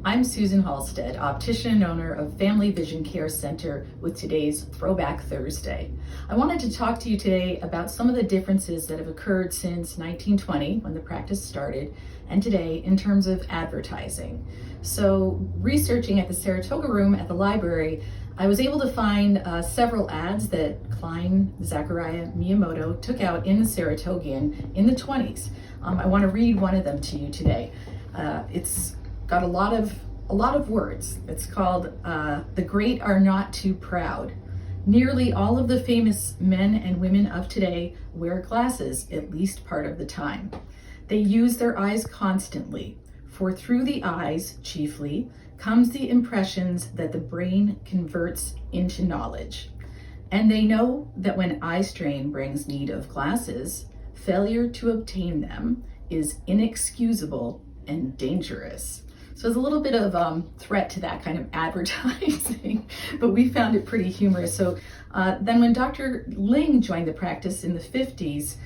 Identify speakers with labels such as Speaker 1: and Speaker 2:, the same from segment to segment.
Speaker 1: I'm Susan Halstead, optician and owner of Family Vision Care Center with today's Throwback Thursday. I wanted to talk to you today about some of the differences that have occurred since 1920 when the practice started and today in terms of advertising. So researching at the Saratoga Room at the library, I was able to find several ads that Klein Zachariah Miyamoto took out in the Saratogian in the 20s. I want to read one of them to you today. It's got a lot of words. It's called "The Great Are Not Too Proud." Nearly all of the famous men and women of today wear glasses at least part of the time. They use their eyes constantly, for through the eyes, chiefly, comes the impressions that the brain converts into knowledge. And they know that when eye strain brings need of glasses, failure to obtain them is inexcusable and dangerous. So there's a little bit of threat to that kind of advertising, but we found it pretty humorous. So then when Dr. Ling joined the practice in the 50s,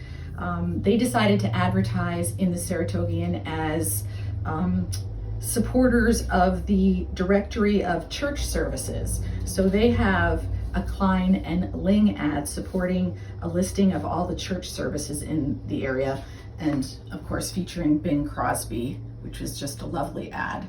Speaker 1: they decided to advertise in the Saratogian as supporters of the Directory of Church Services. So they have a Klein and Ling ad supporting a listing of all the church services in the area, and of course featuring Bing Crosby, which was just a lovely ad.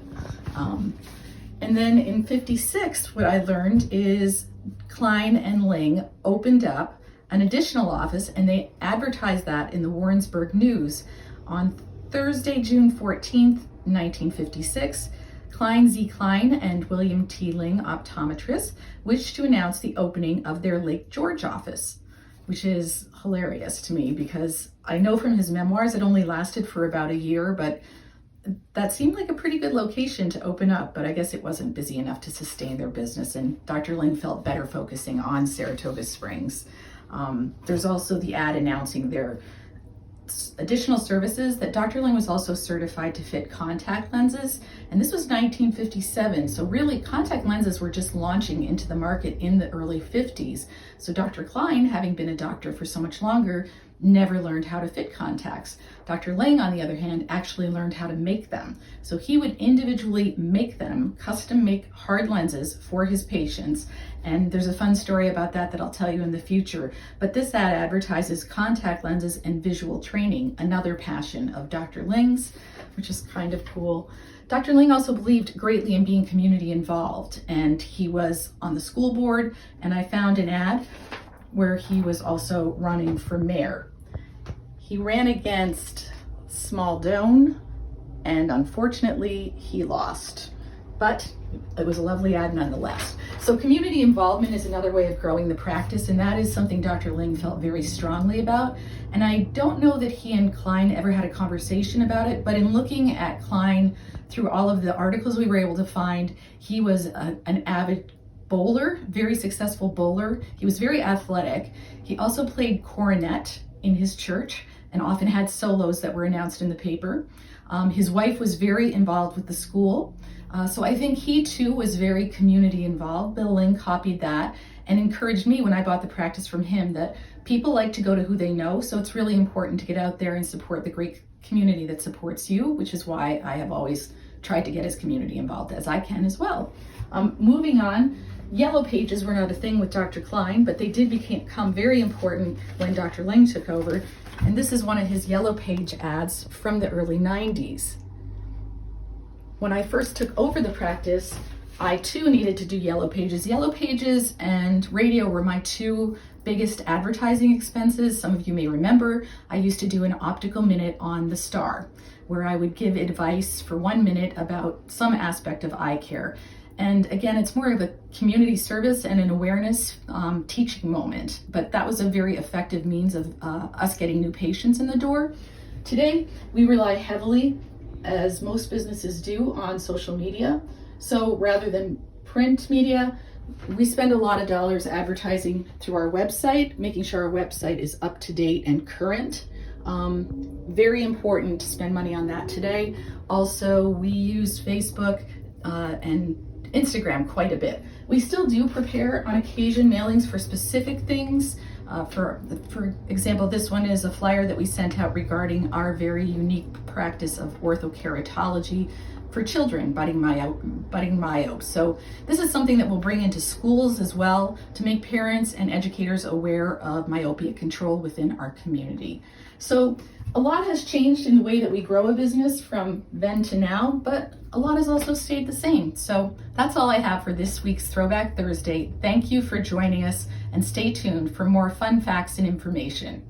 Speaker 1: And then in 56, what I learned is Klein and Ling opened up an additional office, and they advertised that in the Warrensburg News on Thursday, June 14th, 1956. Klein Z. Klein and William T. Ling, optometrists, wished to announce the opening of their Lake George office, which is hilarious to me because I know from his memoirs it only lasted for about a year, but that seemed like a pretty good location to open up, but I guess it wasn't busy enough to sustain their business, and Dr. Ling felt better focusing on Saratoga Springs. There's also the ad announcing their additional services that Dr. Ling was also certified to fit contact lenses, and this was 1957, so really contact lenses were just launching into the market in the early 50s. So Dr. Klein, having been a doctor for so much longer, never learned how to fit contacts. Dr. Ling, on the other hand, actually learned how to make them. So he would individually make them, custom make hard lenses for his patients. And there's a fun story about that I'll tell you in the future. But this ad advertises contact lenses and visual training, another passion of Dr. Ling's, which is kind of cool. Dr. Ling also believed greatly in being community involved, and he was on the school board, and I found an ad where he was also running for mayor. He ran against Smaldone, and unfortunately he lost, but it was a lovely ad nonetheless. So community involvement is another way of growing the practice, and that is something Dr. Ling felt very strongly about. And I don't know that he and Klein ever had a conversation about it, but in looking at Klein through all of the articles we were able to find, he was an avid bowler, very successful bowler. He was very athletic. He also played cornet in his church and often had solos that were announced in the paper. His wife was very involved with the school. So I think he too was very community involved. Bill Ling copied that and encouraged me when I bought the practice from him that people like to go to who they know. So it's really important to get out there and support the great community that supports you, which is why I have always tried to get as community involved as I can as well. Moving on, yellow pages were not a thing with Dr. Klein, but they did become very important when Dr. Ling took over. And this is one of his yellow page ads from the early 90s. When I first took over the practice, I too needed to do yellow pages. Yellow pages and radio were my two biggest advertising expenses. Some of you may remember I used to do an optical minute on the Star, where I would give advice for 1 minute about some aspect of eye care. And again, it's more of a community service and an awareness teaching moment, but that was a very effective means of us getting new patients in the door. Today, we rely heavily, as most businesses do, on social media. So rather than print media, we spend a lot of dollars advertising through our website, making sure our website is up to date and current. Very important to spend money on that today. Also, we use Facebook and Instagram quite a bit. We still do prepare on occasion mailings for specific things. For example, this one is a flyer that we sent out regarding our very unique practice of orthokeratology for children, budding myopes. So this is something that we'll bring into schools as well to make parents and educators aware of myopia control within our community. So a lot has changed in the way that we grow a business from then to now, but a lot has also stayed the same. So that's all I have for this week's Throwback Thursday. Thank you for joining us, and stay tuned for more fun facts and information.